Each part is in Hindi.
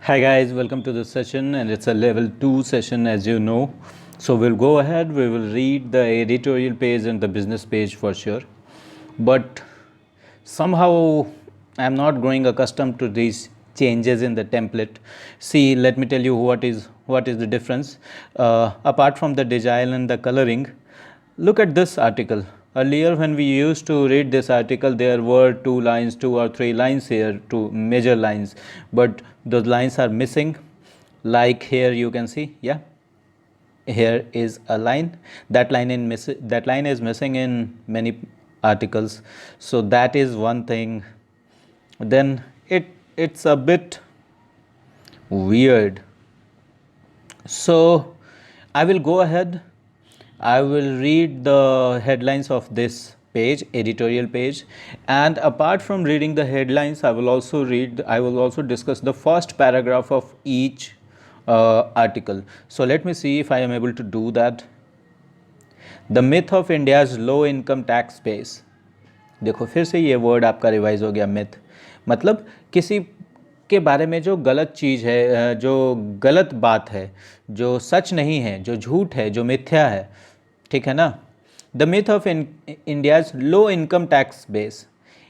Hi guys, welcome to this session, and it's a level 2 session as you know. So we'll go ahead, we will read the editorial page and the business page for sure. But somehow I'm not growing accustomed to these changes in the template. See, let me tell you what is the difference. Apart from the design and the coloring, look at this article. Earlier when we used to read this article, there were 2 lines, 2 or 3 lines here, 2 major lines, but those lines are missing. Like here you can see, yeah, here is a line. That line is missing in many articles. So that is one thing. Then it's a bit weird. So I will go ahead, I will read the headlines of this page, editorial page, and apart from reading the headlines, I will also discuss the first paragraph of each article. So let me see if I am able to do that. The myth of India's low income tax base. देखो फिर से ये वर्ड आपका रिवाइज हो गया, मिथ, मतलब किसी के बारे में जो गलत चीज़ है, जो गलत बात है, जो सच नहीं है, जो झूठ है, जो मिथ्या है, ठीक है ना। The myth of India's low income tax base.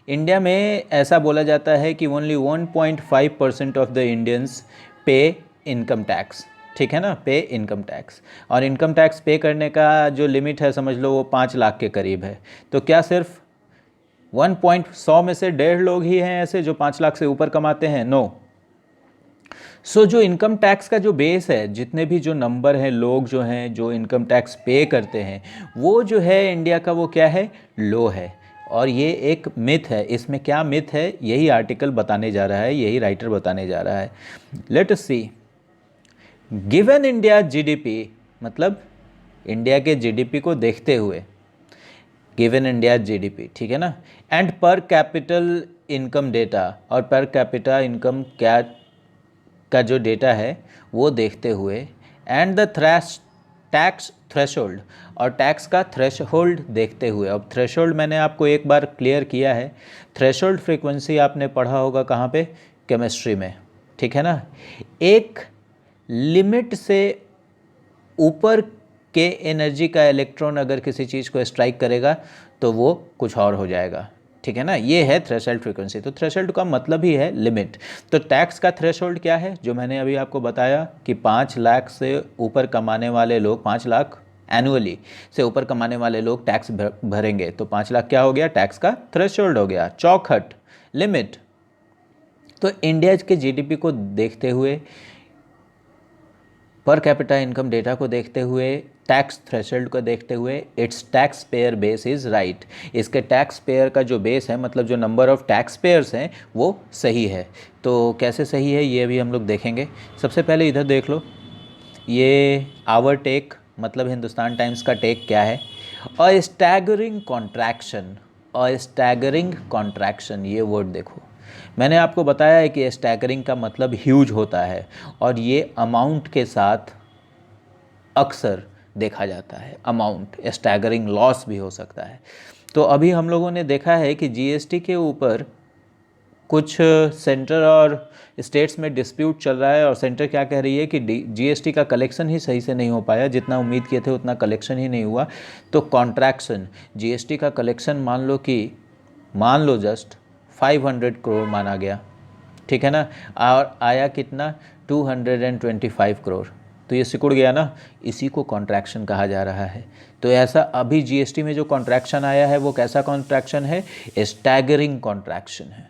India में ऐसा बोला जाता है कि ओनली 1.5% ऑफ द इंडियंस पे इनकम टैक्स, ठीक है ना, पे इनकम टैक्स। और इनकम टैक्स पे करने का जो लिमिट है समझ लो वो 5 लाख के करीब है। तो क्या सिर्फ 1.100 में से 1.5 लोग ही हैं ऐसे जो 5 लाख से ऊपर कमाते हैं? नो। सो जो इनकम टैक्स का जो बेस है, जितने भी जो नंबर हैं, लोग जो हैं जो इनकम टैक्स पे करते हैं, वो जो है इंडिया का वो क्या है, लो है। और ये एक मिथ है। इसमें क्या मिथ है यही आर्टिकल बताने जा रहा है, यही राइटर बताने जा रहा है। लेट अस सी। गिवन इंडिया जीडीपी, मतलब इंडिया के जीडीपी को देखते हुए, गिवन इंडिया जीडीपी, ठीक है ना, एंड पर कैपिटल इनकम डेटा, और पर कैपिटा इनकम क्या का जो डेटा है वो देखते हुए, एंड द टैक्स थ्रेशोल्ड, और टैक्स का थ्रेशोल्ड देखते हुए। अब थ्रेशोल्ड मैंने आपको एक बार क्लियर किया है। थ्रेशोल्ड फ्रीक्वेंसी आपने पढ़ा होगा कहाँ पे, केमिस्ट्री में, ठीक है ना। एक लिमिट से ऊपर के एनर्जी का इलेक्ट्रॉन अगर किसी चीज़ को स्ट्राइक करेगा तो वो कुछ और हो जाएगा, ठीक है ना। ये है थ्रेशोल्ड फ्रीक्वेंसी। तो थ्रेशोल्ड का मतलब ही है लिमिट। तो टैक्स का थ्रेशोल्ड क्या है, जो मैंने अभी आपको बताया कि 5 लाख से ऊपर कमाने वाले लोग, 5 लाख एनुअली से ऊपर कमाने वाले लोग टैक्स भरेंगे। तो 5 लाख क्या हो गया, टैक्स का थ्रेशोल्ड हो गया, चौखट, लिमिट। तो इंडिया के जीडीपी को देखते हुए, पर कैपिटा इनकम डेटा को देखते हुए, टैक्स थ्रेशोल्ड को देखते हुए, it's tax payer base is right. इसके टैक्स पेयर का जो बेस है, मतलब जो नंबर ऑफ टैक्स पेयर्स हैं, वो सही है। तो कैसे सही है ये भी हम लोग देखेंगे। सबसे पहले इधर देख लो, ये आवर टेक, मतलब हिंदुस्तान टाइम्स का टेक क्या है, अ स्टैगरिंग कॉन्ट्रैक्शन। अ स्टैगरिंग कॉन्ट्रैक्शन, ये वर्ड देखो। मैंने आपको बताया है कि स्टैगरिंग का मतलब ह्यूज होता है, और ये अमाउंट के साथ अक्सर देखा जाता है। अमाउंट, स्टैगरिंग लॉस भी हो सकता है। तो अभी हम लोगों ने देखा है कि जीएसटी के ऊपर कुछ सेंटर और स्टेट्स में डिस्प्यूट चल रहा है, और सेंटर क्या कह रही है कि जीएसटी का कलेक्शन ही सही से नहीं हो पाया, जितना उम्मीद किए थे उतना कलेक्शन ही नहीं हुआ। तो कॉन्ट्रैक्शन, जीएसटी का कलेक्शन मान लो जस्ट 500 करोड़ माना गया, ठीक है ना, और आया कितना, 225 करोड़। तो ये सिकुड़ गया ना, इसी को कॉन्ट्रैक्शन कहा जा रहा है। तो ऐसा अभी जीएसटी में जो कॉन्ट्रैक्शन आया है वो कैसा कॉन्ट्रैक्शन है, स्टैगरिंग कॉन्ट्रैक्शन है,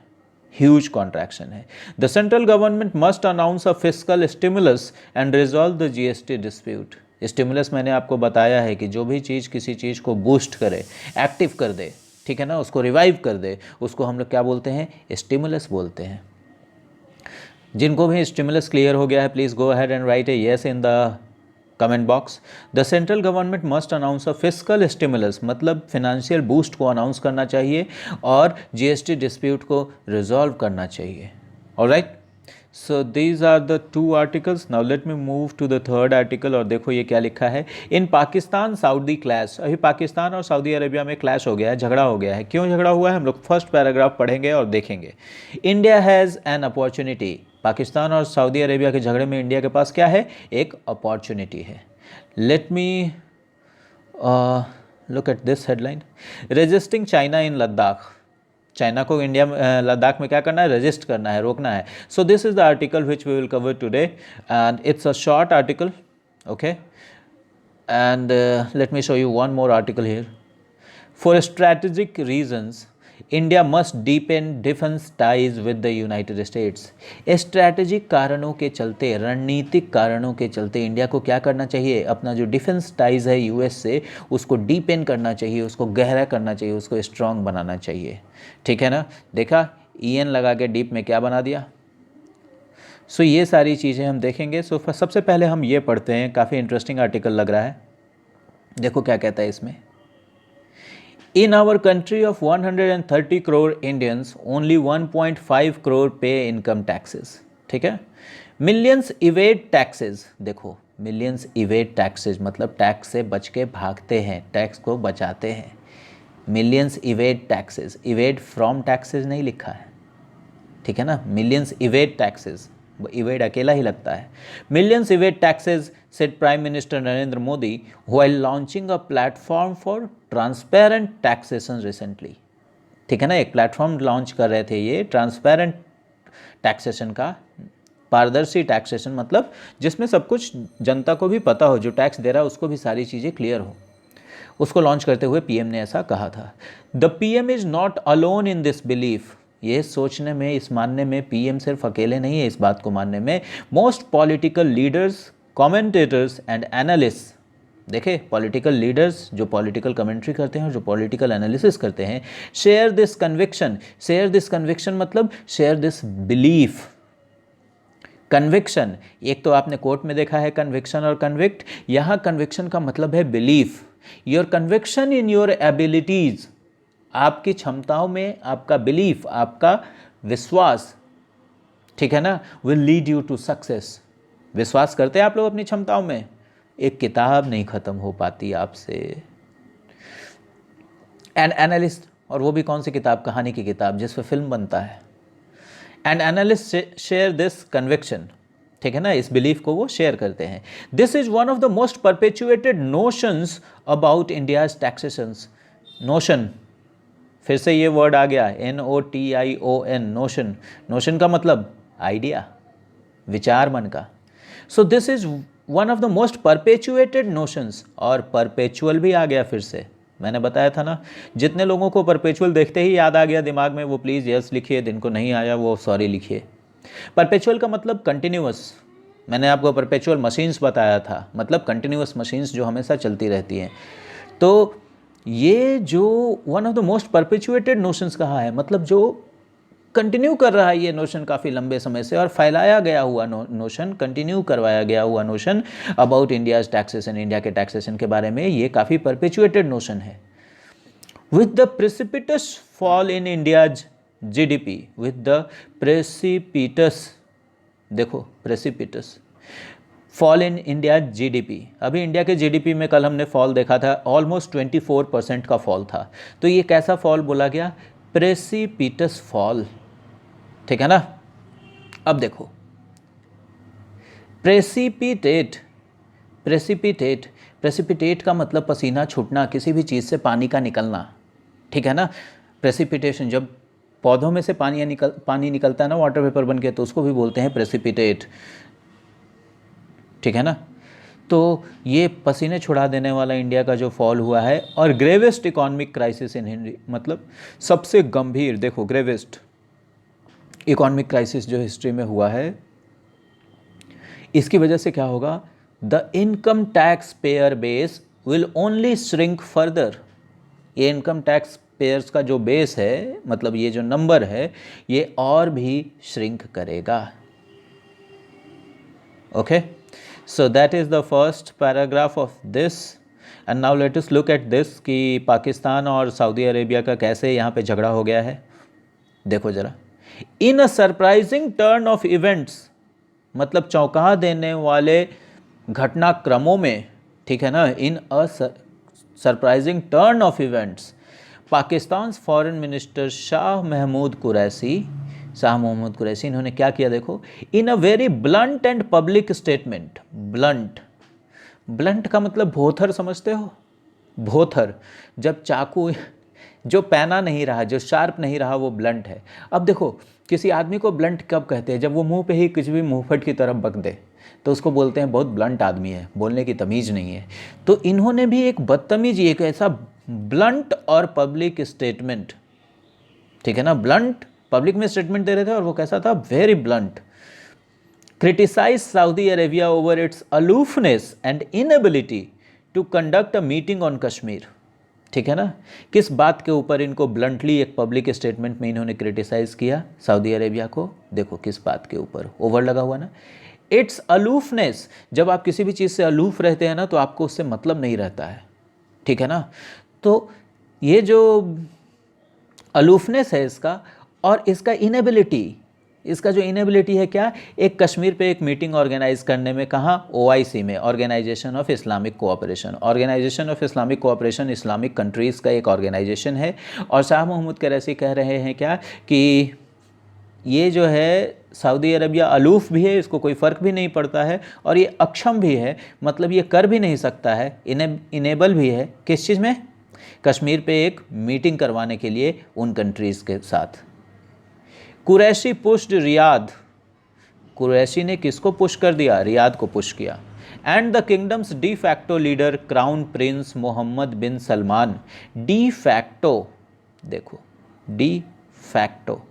ह्यूज कॉन्ट्रैक्शन है। The central government must announce a fiscal stimulus and resolve the GST dispute. Stimulus मैंने आपको बताया है कि जो भी चीज़ किसी चीज़ को बूस्ट करे, एक्टिव कर दे, ठीक है ना, उसको रिवाइव कर दे, उसको हम लोग क्या बोलते हैं, स्टिमुलस बोलते हैं। जिनको भी स्टिमुलस क्लियर हो गया है, please go ahead and write a yes in the comment box. The central government must announce a fiscal stimulus, मतलब फिनेंशियल बूस्ट को अनाउंस करना चाहिए और जीएसटी डिस्प्यूट को रिजॉल्व करना चाहिए। Alright, so these are the 2 articles. Now let me move to the 3rd article. और देखो ये क्या लिखा है, इन पाकिस्तान सऊदी क्लैश। अभी पाकिस्तान और सऊदी अरेबिया में क्लैश हो गया है, झगड़ा हो गया है। क्यों झगड़ा हुआ है हम लोग फर्स्ट पैराग्राफ पढ़ेंगे और देखेंगे। India has an opportunity, Pakistan और सऊदी अरेबिया के झगड़े में इंडिया के पास क्या है, एक अपॉर्चुनिटी है। Let me look at this headline, resisting China in Ladakh. China को इंडिया लद्दाख में क्या करना है, रेजिस्ट करना है, रोकना है। So this is the article which we will cover today and it's a short article, okay. And let me show you one more article here. For strategic reasons India must deepen defence ties with the United States. Strategic कारणों के चलते, रणनीतिक कारणों के चलते इंडिया को क्या करना चाहिए, अपना जो डिफेंस टाइज है यूएस से, उसको डीपेन करना चाहिए, उसको गहरा करना चाहिए, उसको स्ट्रांग बनाना चाहिए। ठीक है ना, देखा EN लगा के डीप में क्या बना दिया। सो ये सारी चीज़ें हम देखेंगे। सो सबसे पहले हम ये पढ़ते हैं, काफ़ी इंटरेस्टिंग आर्टिकल लग रहा है। देखो क्या कहता है इसमें, In our country of 130 crore Indians, only 1.5 crore pay income taxes. ठीक है, millions evade taxes। देखो millions evade taxes मतलब टैक्स से बच के भागते हैं, टैक्स को बचाते हैं। millions evade taxes, evade from taxes नहीं लिखा है, ठीक है ना, millions evade taxes, evade अकेला ही लगता है। millions evade taxes said Prime Minister Narendra Modi while launching a platform for transparent taxation recently। ठीक है ना, एक प्लेटफॉर्म लॉन्च कर रहे थे ये ट्रांसपेरेंट टैक्सेशन का, पारदर्शी टैक्सेशन मतलब जिसमें सब कुछ जनता को भी पता हो, जो टैक्स दे रहा है उसको भी सारी चीज़ें क्लियर हो। उसको लॉन्च करते हुए पीएम ने ऐसा कहा था। The PM is not alone in this belief. ये सोचने में, इस मानने में पीएम सिर्फ अकेले नहीं है, इस बात को मानने में most political leaders, commentators and analyst. देखे, पॉलिटिकल लीडर्स जो पॉलिटिकल कमेंट्री करते हैं और जो पॉलिटिकल एनालिसिस करते हैं, share this conviction. Share this conviction मतलब शेयर दिस बिलीफ। कन्विक्शन, एक तो आपने कोर्ट में देखा है कन्विक्शन और कन्विक्ट, यहाँ कन्विक्शन का मतलब है belief. Your conviction in your abilities, आपकी क्षमताओं में आपका बिलीफ, आपका विश्वास, ठीक है ना, will lead you to success. विश्वास करते हैं आप लोग अपनी क्षमताओं में। एक किताब नहीं खत्म हो पाती आपसे। एन एनालिस्ट, और वो भी कौन सी किताब, कहानी की किताब जिस पर फिल्म बनता है। And analyst share this conviction, ठीक है ना, इस बिलीफ को वो शेयर करते हैं। This is one of the most परपेचुएटेड notions about India's taxations. Notion, फिर से ये वर्ड आ गया, NOTION, नोशन। नोशन का मतलब आइडिया, विचार मन का। सो this is one of the most परपेचुएटेड notions, और परपेचुअल भी आ गया फिर से। मैंने बताया था ना, जितने लोगों को परपेचुअल देखते ही याद आ गया दिमाग में, वो प्लीज़ यस लिखिए, जिनको नहीं आया वो सॉरी लिखिए। परपेचुअल का मतलब कंटिन्यूअस। मैंने आपको परपेचुअल मशीन्स बताया था, मतलब कंटिन्यूअस मशीन्स जो हमेशा चलती रहती हैं। तो ये जो one of the most परपेचुएटेड notions कहा है, मतलब जो कंटिन्यू कर रहा है ये नोशन काफ़ी लंबे समय से, और फैलाया गया हुआ नोशन, कंटिन्यू करवाया गया हुआ notion about India's taxation, India के टैक्सेशन के बारे में, ये काफ़ी परपेचुएटेड नोशन है। With the precipitous fall in India's GDP, with the precipitous, देखो precipitous fall in India GDP, अभी इंडिया के GDP में कल हमने फॉल देखा था, ऑलमोस्ट 24% का फॉल था। तो ये कैसा फॉल बोला गया, प्रेसिपिटस फॉल, ठीक है ना। अब देखो, प्रेसिपिटेट, प्रेसिपिटेट, प्रेसिपिटेट का मतलब पसीना छूटना, किसी भी चीज़ से पानी का निकलना, ठीक है ना। प्रेसिपिटेशन, जब पौधों में से पानी निकलता है ना वाटर वेपर बन के, तो उसको भी बोलते हैं प्रेसिपिटेट, ठीक है ना। तो ये पसीने छुड़ा देने वाला इंडिया का जो फॉल हुआ है, और gravest economic crisis in history, मतलब सबसे गंभीर, देखो ग्रेवेस्ट इकोनॉमिक क्राइसिस जो हिस्ट्री में हुआ है, इसकी वजह से क्या होगा, the income tax payer base will only shrink further. ये इनकम टैक्स पेयर्स का जो बेस है, मतलब ये जो नंबर है, ये और भी श्रिंक करेगा। Okay, so that is the first paragraph of this, and now let us look at this कि पाकिस्तान और सऊदी अरेबिया का कैसे यहाँ पे झगड़ा हो गया है। देखो ज़रा, in a surprising turn of events, मतलब चौंका देने वाले घटनाक्रमों में, ठीक है ना, in a surprising turn of events, Pakistan foreign minister Shah Mahmood Qureshi Shah Mohammad Qureshi, इन्होंने क्या किया देखो, in a very blunt and public statement. Blunt, blunt का मतलब भोथर समझते हो, भोथर, जब चाकू जो पैना नहीं रहा, जो शार्प नहीं रहा, वो ब्लंट है। अब देखो किसी आदमी को ब्लंट कब कहते हैं, जब वो मुंह पे ही कुछ भी मुंहफट की तरफ बक दे तो उसको बोलते हैं बहुत ब्लंट आदमी है, बोलने की तमीज़ नहीं है। तो इन्होंने भी एक बदतमीजी, एक ऐसा ब्लंट और पब्लिक स्टेटमेंट, ठीक है ना, ब्लंट पब्लिक में स्टेटमेंट दे रहे थे और वो कैसा था, very blunt. Criticise Saudi Arabia over its aloofness and inability to conduct a meeting on Kashmir, ठीक है ना। किस बात के ऊपर इनको ब्लंटली एक पब्लिक स्टेटमेंट में इन्होंने क्रिटिसाइज किया सऊदी अरेबिया को, देखो किस बात के ऊपर, ओवर लगा हुआ ना, इट्स अलूफनेस। जब आप किसी भी चीज़ से अलूफ रहते हैं ना तो आपको उससे मतलब नहीं रहता है, ठीक है ना। तो ये जो अलूफनेस है इसका, और इसका इनेबिलिटी, इसका जो इनेबिलिटी है क्या, एक कश्मीर पे एक मीटिंग ऑर्गेनाइज करने में, कहाँ, ओआईसी में, organisation of Islamic cooperation. Organisation of Islamic cooperation Islamic countries का एक ऑर्गेनाइजेशन है, और शाह मोहम्मद कुरैशी कह रहे हैं क्या कि ये जो है सऊदी अरबिया अलूफ भी है, इसको कोई फ़र्क भी नहीं पड़ता है, और ये अक्षम भी है, मतलब ये कर भी नहीं सकता है, इनेबल भी है, किस चीज़ में, कश्मीर पे एक मीटिंग करवाने के लिए उन कंट्रीज़ के साथ। कुरैशी पुश्ड रियाद, कुरैशी ने किसको पुश कर दिया, रियाद को पुश किया। And the kingdom's de facto leader crown prince Mohammed bin Salman, de facto, देखो डी फैक्टो।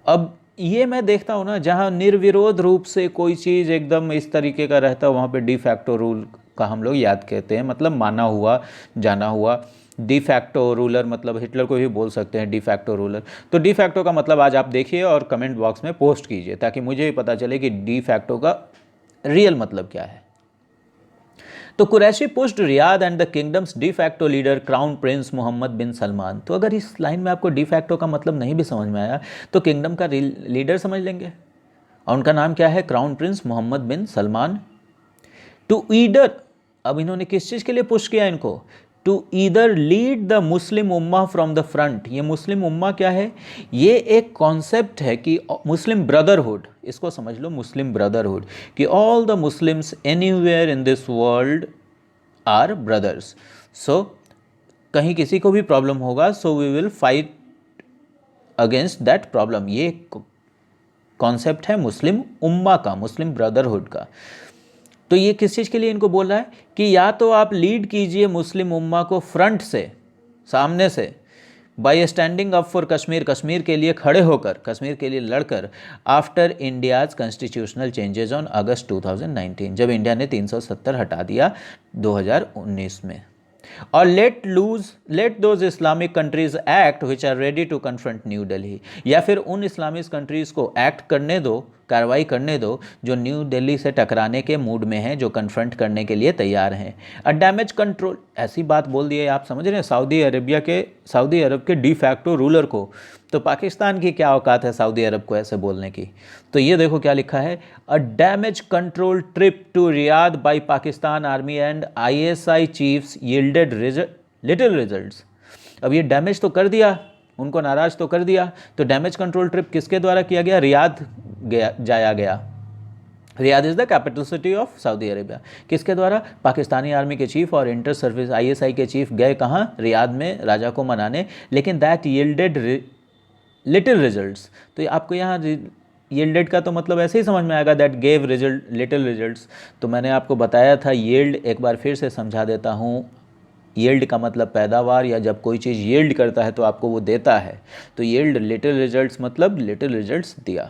अब ये मैं देखता हूँ ना, जहाँ निर्विरोध रूप से कोई चीज़ एकदम इस तरीके का रहता है वहाँ पे डी फैक्टो रूल का हम लोग याद कहते हैं, मतलब माना हुआ जाना हुआ। डी फैक्टो रूलर मतलब हिटलर को भी बोल सकते हैं डी फैक्टो रूलर। तो डी फैक्टो का मतलब आज आप देखिए और कमेंट बॉक्स में पोस्ट कीजिए ताकि मुझे भी पता चले कि डी फैक्टो का रियल मतलब क्या है। तो Qureshi pushed Riyadh and the kingdom's de facto leader crown prince Mohammed bin Salman. तो अगर इस लाइन में आपको डी फैक्टो का मतलब नहीं भी समझ में आया तो किंगडम का लीडर समझ लेंगे, और उनका नाम क्या है, crown prince Mohammed bin Salman. To either, अब इन्होंने किस चीज़ के लिए पुश किया इनको, to either lead the Muslim उम्मा फ्रॉम द फ्रंट। ये मुस्लिम उम्मा क्या है, ये एक कॉन्सेप्ट है कि मुस्लिम ब्रदरहुड, इसको समझ लो, मुस्लिम ब्रदरहुड, कि all the Muslims anywhere in this world are brothers. So कहीं किसी को भी प्रॉब्लम होगा, so we will fight against that problem. ये कॉन्सेप्ट है मुस्लिम उम्मा का, मुस्लिम ब्रदरहुड का। तो ये किस चीज़ के लिए इनको बोल रहा है कि या तो आप लीड कीजिए मुस्लिम उम्मा को फ्रंट से, सामने से, bye standing up for Kashmir, Kashmir के लिए खड़े होकर, कश्मीर के लिए लड़कर, after India's constitutional changes on August 2019, जब इंडिया ने 370 हटा दिया 2019 में। और let those Islamic countries act which are ready to confront new Delhi, या फिर उन इस्लामिक कंट्रीज़ को एक्ट करने दो, कार्रवाई करने दो, जो न्यू दिल्ली से टकराने के मूड में हैं, जो कन्फ्रंट करने के लिए तैयार हैं। अ डैमेज कंट्रोल, ऐसी बात बोल दी है, आप समझ रहे हैं, सऊदी अरब के डी फैक्टो रूलर को। तो पाकिस्तान की क्या औकात है सऊदी अरब को ऐसे बोलने की। तो ये देखो क्या लिखा है, a damage control trip to Riyadh by Pakistan army and ISI chiefs yielded little results. अब ये डैमेज तो कर दिया, उनको नाराज़ तो कर दिया, तो डैमेज कंट्रोल ट्रिप किसके द्वारा किया गया, रियाद जाया गया। Riyadh is the capital city of Saudi Arabia. किसके द्वारा, पाकिस्तानी आर्मी के चीफ और इंटर सर्विस ISI के चीफ गए कहाँ, रियाद में, राजा को मनाने। लेकिन दैट यील्डेड लिटिल रिजल्ट्स। तो आपको यहाँ यील्डेड का तो मतलब ऐसे ही समझ में आएगा, that gave result little results. तो मैंने आपको बताया था यील्ड, एक बार फिर से समझा देता हूँ। यील्ड का मतलब पैदावार, या जब कोई चीज़ यील्ड करता है तो आपको वो देता है। तो यील्ड लिटिल रिजल्ट्स मतलब लिटिल रिजल्ट्स दिया,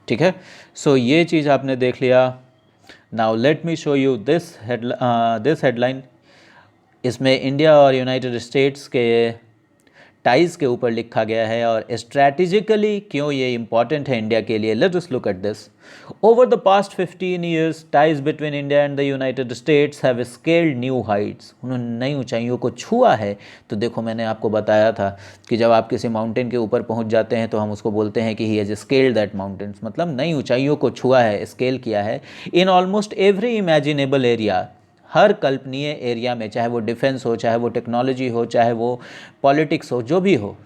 ठीक है। सो ये चीज़ आपने देख लिया। Now let me show you this headline. इसमें इंडिया और यूनाइटेड स्टेट्स के टाइज़ के ऊपर लिखा गया है, और स्ट्रैटेजिकली क्यों ये इंपॉर्टेंट है इंडिया के लिए। Late us look at this. Over the past 15 years ties between India and the United states have scaled new Heights. उन्होंने नई ऊंचाइयों को छुआ है। तो देखो मैंने आपको बताया था कि जब आप किसी माउंटेन के ऊपर पहुंच जाते हैं तो हम उसको बोलते हैं कि he has scaled that mountains, मतलब नई ऊंचाइयों को छुआ है, स्केल किया है। In almost every imaginable area, हर कल्पनीय एरिया में, चाहे वो डिफेंस हो, चाहे वो टेक्नोलॉजी हो, चाहे वो पॉलिटिक्स हो, जो भी हो।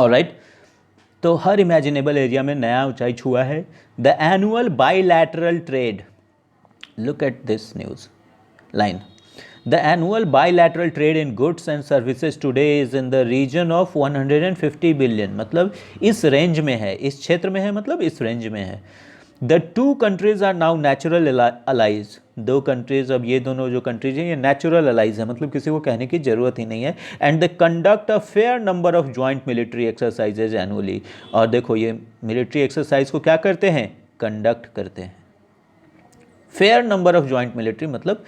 ऑलराइट, तो हर इमेजिनेबल एरिया में नया ऊंचाई छुआ है। The annual bilateral trade, look at this news line, the annual bilateral trade in goods and services today is in the region of 150 billion, मतलब इस रेंज में है, इस क्षेत्र में है, मतलब इस रेंज में है। The two countries are now natural allies, दो कंट्रीज, अब ये दोनों जो कंट्रीज हैं ये नेचुरल अलाइज है, मतलब किसी को कहने की जरूरत ही नहीं है। And the conduct a fair number of joint military exercises annually, और देखो ये मिलिट्री एक्सरसाइज को क्या करते हैं, कंडक्ट करते हैं। Fair number of joint military मतलब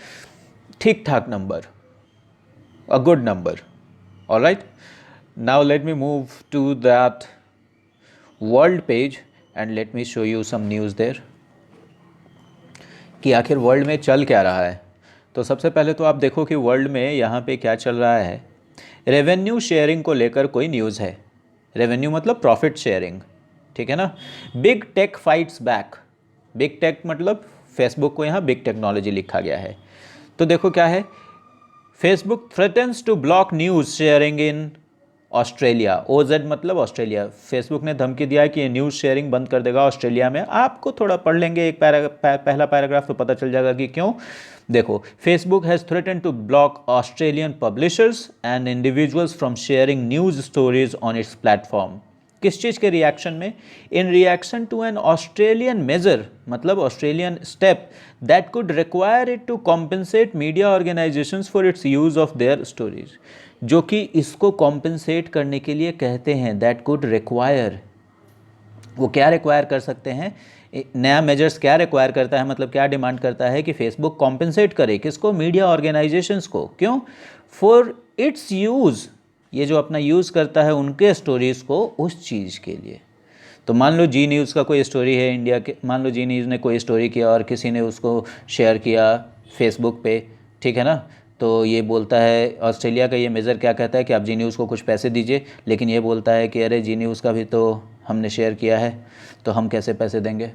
ठीक ठाक number, a good number, alright. Now let me move to that world page and let me show you some news there कि आखिर वर्ल्ड में चल क्या रहा है। तो सबसे पहले तो आप देखो कि वर्ल्ड में यहाँ पे क्या चल रहा है। रेवेन्यू शेयरिंग को लेकर कोई न्यूज़ है, रेवेन्यू मतलब प्रॉफिट शेयरिंग, ठीक है ना। Big tech fights back, big tech मतलब फेसबुक को यहाँ बिग टेक्नोलॉजी लिखा गया है। तो देखो क्या है, Facebook threatens to block news sharing in Australia, OZ मतलब ऑस्ट्रेलिया। फेसबुक ने धमकी दिया है कि ये न्यूज़ शेयरिंग बंद कर देगा ऑस्ट्रेलिया में। आपको थोड़ा पढ़ लेंगे एक पहला पैराग्राफ तो पता चल जाएगा कि क्यों। देखो, Facebook has threaten to block Australian publishers and individuals from sharing news stories on its platform. किस चीज़ के रिएक्शन में, in reaction to an Australian measure, मतलब Australian step that could require it to compensate media organisations for its use of their stories, जो कि इसको कॉम्पनसेट करने के लिए कहते हैं, दैट कुड रिक्वायर, वो क्या रिक्वायर कर सकते हैं, नया मेजर्स क्या रिक्वायर करता है, मतलब क्या डिमांड करता है कि फेसबुक कॉम्पनसेट करे, किसको, मीडिया ऑर्गेनाइजेशंस को, क्यों, फॉर इट्स यूज़, ये जो अपना यूज़ करता है उनके स्टोरीज़ को उस चीज़ के लिए। तो मान लो जी न्यूज़ का कोई स्टोरी है इंडिया के, मान लो जी न्यूज़ ने कोई स्टोरी किया और किसी ने उसको शेयर किया फेसबुक पे, ठीक है ना। तो ये बोलता है, ऑस्ट्रेलिया का ये मेज़र क्या कहता है कि आप जी न्यूज़ को कुछ पैसे दीजिए, लेकिन ये बोलता है कि अरे जी न्यूज़ का भी तो हमने शेयर किया है, तो हम कैसे पैसे देंगे।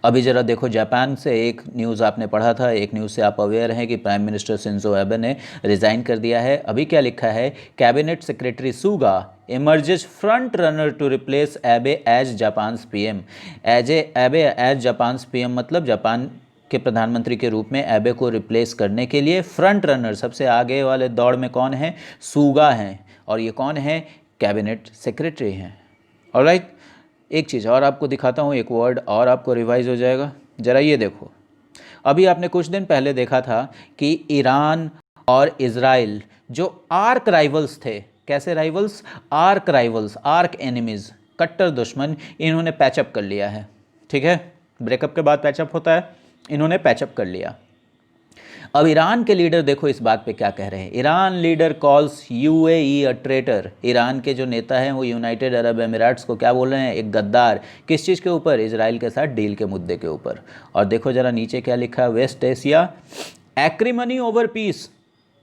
अभी ज़रा देखो, जापान से एक न्यूज़ आपने पढ़ा था, एक न्यूज़ से आप अवेयर हैं कि प्राइम मिनिस्टर शिंजो एबे ने रिज़ाइन कर दिया है। अभी क्या लिखा है, cabinet secretary Suga emerges front runner to replace Abe as Japan's PM. Abe as Japan's PM मतलब जापान के प्रधानमंत्री के रूप में एबे को रिप्लेस करने के लिए फ्रंट रनर, सबसे आगे वाले दौड़ में कौन है, सुगा हैं, और ये कौन है, कैबिनेट सेक्रेटरी हैं। ऑलराइट, एक चीज़ और आपको दिखाता हूँ, एक वर्ड और आपको रिवाइज हो जाएगा। ज़रा ये देखो, अभी आपने कुछ दिन पहले देखा था कि ईरान और इज़राइल जो आर्क राइवल्स थे, कैसे rivals, arc rivals, arc enemies, कट्टर दुश्मन, इन्होंने पैचअप कर लिया है, ठीक है। ब्रेकअप के बाद पैचअप होता है, इन्होंने पैचअप कर लिया। अब ईरान के लीडर देखो इस बात पे क्या कह रहे हैं। ईरान लीडर कॉल्स यूएई अ ट्रेटर, ईरान के जो नेता हैं वो यूनाइटेड अरब एमिरेट्स को क्या बोल रहे हैं, एक गद्दार। किस चीज़ के ऊपर, इजराइल के साथ डील के मुद्दे के ऊपर। और देखो ज़रा नीचे क्या लिखा है, वेस्ट एशिया एक्रीमनी ओवर पीस।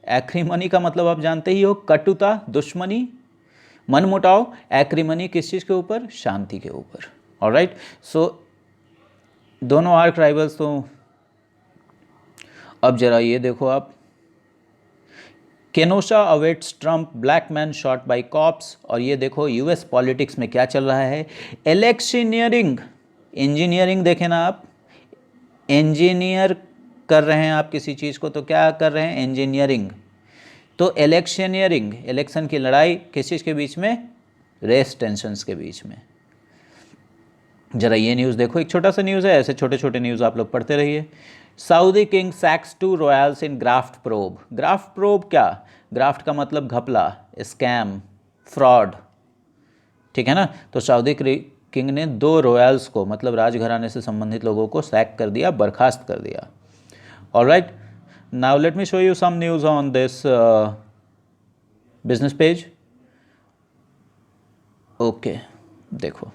एक्रीमनी का मतलब आप जानते ही हो, कटुता, दुश्मनी, मनमुटाव। एक्रीमनी किस चीज़ के ऊपर, शांति के ऊपर। ऑलराइट, सो दोनों आर्क राइवल्स। तो अब जरा ये देखो आप, Kenosha awaits Trump, black man shot by cops. और ये देखो यूएस पॉलिटिक्स में क्या चल रहा है, इलेक्शनियरिंग, इंजीनियरिंग देखें ना आप, इंजीनियर कर रहे हैं आप किसी चीज़ को, तो क्या कर रहे हैं, इंजीनियरिंग। तो इलेक्शनियरिंग, इलेक्शन की लड़ाई किस चीज़ के बीच में, रेस टेंशंस के बीच में। जरा ये न्यूज़ देखो, एक छोटा सा न्यूज़ है, ऐसे छोटे छोटे न्यूज़ आप लोग पढ़ते रहिए। सऊदी किंग सैक्स 2 रॉयल्स इन ग्राफ्ट प्रोब। ग्राफ्ट प्रोब क्या, ग्राफ्ट का मतलब घपला, स्कैम, फ्रॉड, ठीक है ना। तो सऊदी किंग ने 2 रॉयल्स को, मतलब राजघराने से संबंधित लोगों को सैक कर दिया, बर्खास्त कर दिया। Alright, now let me show you some news on this business page. Okay, देखो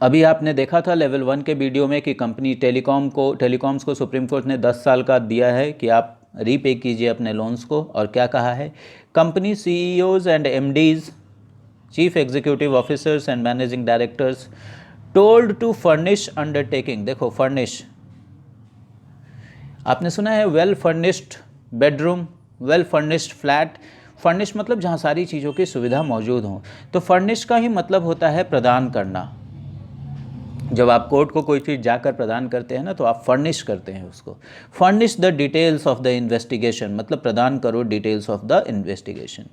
अभी आपने देखा था लेवल 1 के वीडियो में कि कंपनी टेलीकॉम्स को सुप्रीम कोर्ट ने 10 साल का दिया है कि आप रीपे कीजिए अपने लोन्स को। और क्या कहा है, company CEOs and MDs, chief executive officers and managing directors told to furnish undertaking. देखो फर्निश, आपने सुना है well furnished bedroom, well furnished flat, furnish मतलब जहाँ सारी चीज़ों की सुविधा मौजूद हो। तो फर्निश का ही मतलब होता है प्रदान करना। जब आप कोर्ट को कोई चीज़ जाकर प्रदान करते हैं ना, तो आप फर्निश करते हैं उसको। Furnish the details of the investigation, मतलब प्रदान करो डिटेल्स ऑफ द इन्वेस्टिगेशन।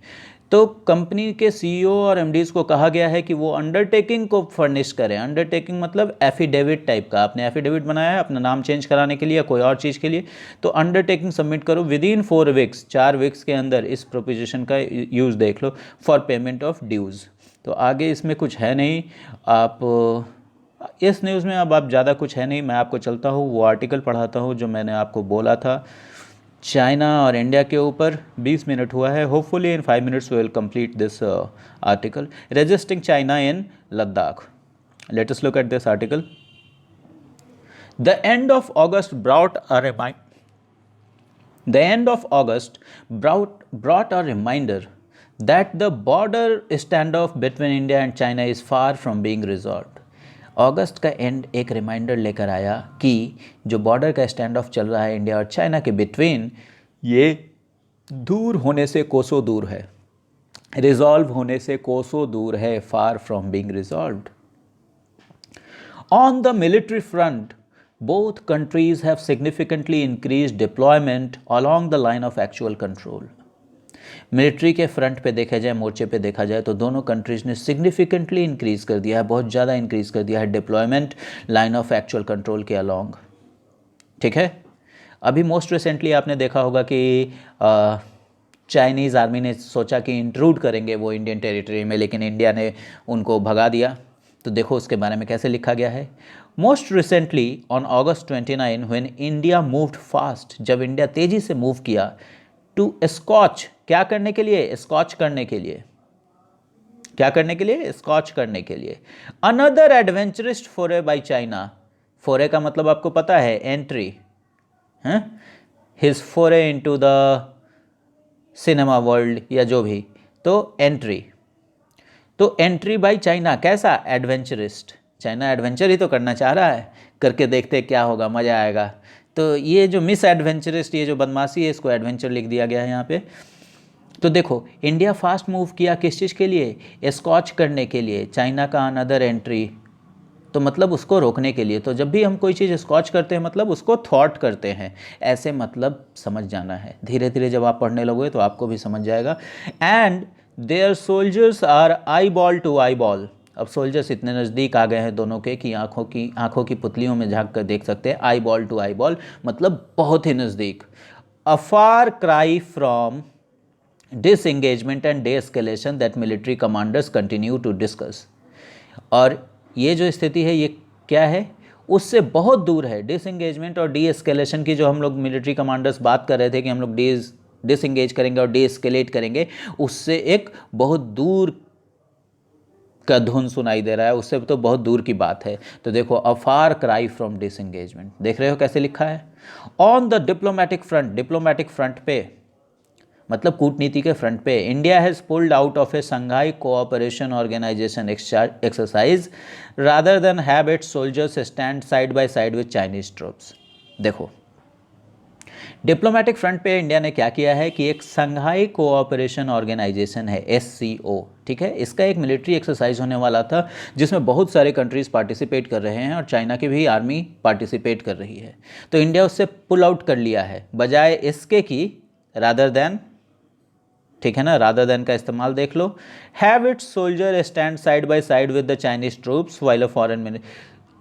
तो कंपनी के सीईओ और एमडीज को कहा गया है कि वो अंडरटेकिंग को फर्निश करें। अंडरटेकिंग मतलब एफिडेविट टाइप का, आपने एफिडेविट बनाया है अपना नाम चेंज कराने के लिए या कोई और चीज़ के लिए, तो अंडरटेकिंग सबमिट करो विद इन 4 वीक्स, 4 वीक्स के अंदर। इस प्रोपोजिशन का यूज़ देख लो, फॉर पेमेंट ऑफ ड्यूज़। तो आगे इसमें कुछ है नहीं, आप इस न्यूज़ में अब आप ज़्यादा कुछ है नहीं। मैं आपको चलता हूँ वो आर्टिकल पढ़ाता हूँ जो मैंने आपको बोला था चाइना और इंडिया के ऊपर। 20 मिनट हुआ है, hopefully in 5 minutes we will complete this article, resisting China in Ladakh. Let us look at this article. The end of August brought a reminder that the border standoff between India and China is far from being resolved. अगस्त का एंड एक रिमाइंडर लेकर आया कि जो बॉर्डर का स्टैंड ऑफ चल रहा है इंडिया और चाइना के बिटवीन, ये दूर होने से कोसों दूर है, रिजॉल्व होने से कोसों दूर है, far from being resolved. On the military front both countries have significantly increased deployment along the line of actual control. Military के फ्रंट पे देखा जाए, मोर्चे पे देखा जाए, तो दोनों कंट्रीज़ ने सिग्निफिकेंटली इंक्रीज़ कर दिया है, बहुत ज़्यादा इंक्रीज़ कर दिया है deployment line of actual control के अलॉन्ग। ठीक है, अभी मोस्ट रिसेंटली आपने देखा होगा कि चाइनीज़ आर्मी ने सोचा कि इंट्रूड करेंगे वो इंडियन टेरिटरी में, लेकिन इंडिया ने उनको भगा दिया। तो देखो उसके बारे में कैसे लिखा गया है। Most recently on August 29 when India moved fast, जब इंडिया तेज़ी से मूव किया टू स्कॉच, क्या करने के लिए? स्कॉच करने के लिए। क्या करने के लिए? स्कॉच करने के लिए। अनदर एडवेंचरिस्ट फोरे बाय चाइना। फोरे का मतलब आपको पता है, एंट्री, हैं, हिज फोरे इनटू द सिनेमा वर्ल्ड या जो भी, तो एंट्री। तो एंट्री बाय चाइना कैसा? एडवेंचरिस्ट। चाइना एडवेंचर ही तो करना चाह रहा है, करके देखते क्या होगा, मज़ा आएगा। तो ये जो मिस एडवेंचरिस्ट, ये जो बदमाशी है, इसको एडवेंचर लिख दिया गया है यहाँ पे। तो देखो इंडिया फास्ट मूव किया किस चीज़ के लिए? स्कॉच करने के लिए। चाइना का अनदर एंट्री, तो मतलब उसको रोकने के लिए। तो जब भी हम कोई चीज़ स्कॉच करते हैं मतलब उसको थॉट करते हैं, ऐसे मतलब समझ जाना है। धीरे धीरे जब आप पढ़ने लगोगे तो आपको भी समझ जाएगा। And there soldiers are eyeball to eyeball. अब सोल्जर्स इतने नज़दीक आ गए हैं दोनों के कि आँखों की पुतलियों में झांक कर देख सकते हैं। Eyeball to eyeball मतलब बहुत ही नज़दीक। A far cry from disengagement and de-escalation that military commanders continue to discuss. और ये जो स्थिति है ये क्या है? उससे बहुत दूर है। डिसएंगेजमेंट और डी-एस्केलेशन की जो हम लोग मिलिट्री कमांडर्स बात कर रहे थे कि हम लोग डिसएंगेज करेंगे और डी-एस्केलेट करेंगे, उससे एक बहुत दूर का धुन सुनाई दे रहा है, उससे तो बहुत दूर की बात है। तो देखो a far cry from disengagement, देख रहे हो कैसे लिखा है। On the diplomatic front, diplomatic front पे मतलब कूटनीति के फ्रंट पे, India has pulled out of a Shanghai cooperation organisation exercise rather than have its soldiers stand side by side with Chinese troops. देखो डिप्लोमेटिक फ्रंट पे इंडिया ने क्या किया है कि एक संघाई कोऑपरेशन ऑर्गेनाइजेशन है, SCO, ठीक है, इसका एक मिलिट्री एक्सरसाइज होने वाला था जिसमें बहुत सारे कंट्रीज पार्टिसिपेट कर रहे हैं और चाइना की भी आर्मी पार्टिसिपेट कर रही है। तो इंडिया उससे पुल आउट कर लिया है, बजाय इसके कि रादर देन, ठीक है ना, रादर देन का इस्तेमाल देख लो। Have its soldier stand side by side with the Chinese troops while a foreign minister,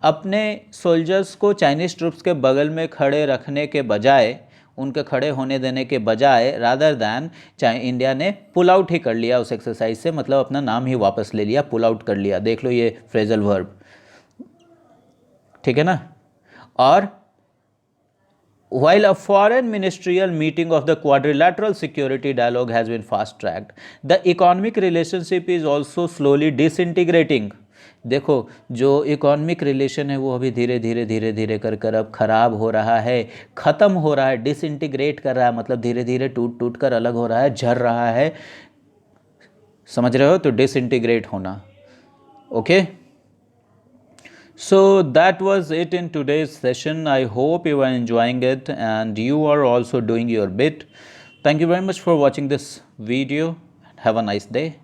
अपने सोल्जर्स को चाइनीज ट्रूप्स के बगल में खड़े रखने के बजाय, उनके खड़े होने देने के बजाय, रादर दैन इंडिया ने पुल आउट ही कर लिया उस एक्सरसाइज से, मतलब अपना नाम ही वापस ले लिया, पुल आउट कर लिया। देख लो ये फ्रेजल वर्ब, ठीक है ना। और while a foreign ministerial meeting of the quadrilateral security dialogue has been fast tracked, the economic relationship is also slowly disintegrating. देखो जो इकोनॉमिक रिलेशन है वो अभी धीरे धीरे धीरे धीरे कर कर अब खराब हो रहा है, ख़त्म हो रहा है। डिसइंटीग्रेट कर रहा है मतलब धीरे धीरे टूट टूट कर अलग हो रहा है, झर रहा है, समझ रहे हो? तो डिसइंटीग्रेट होना। Okay, so that was it in today's session. I hope you are enjoying it and you are also doing your bit. Thank you very much for watching this video. Have a nice day.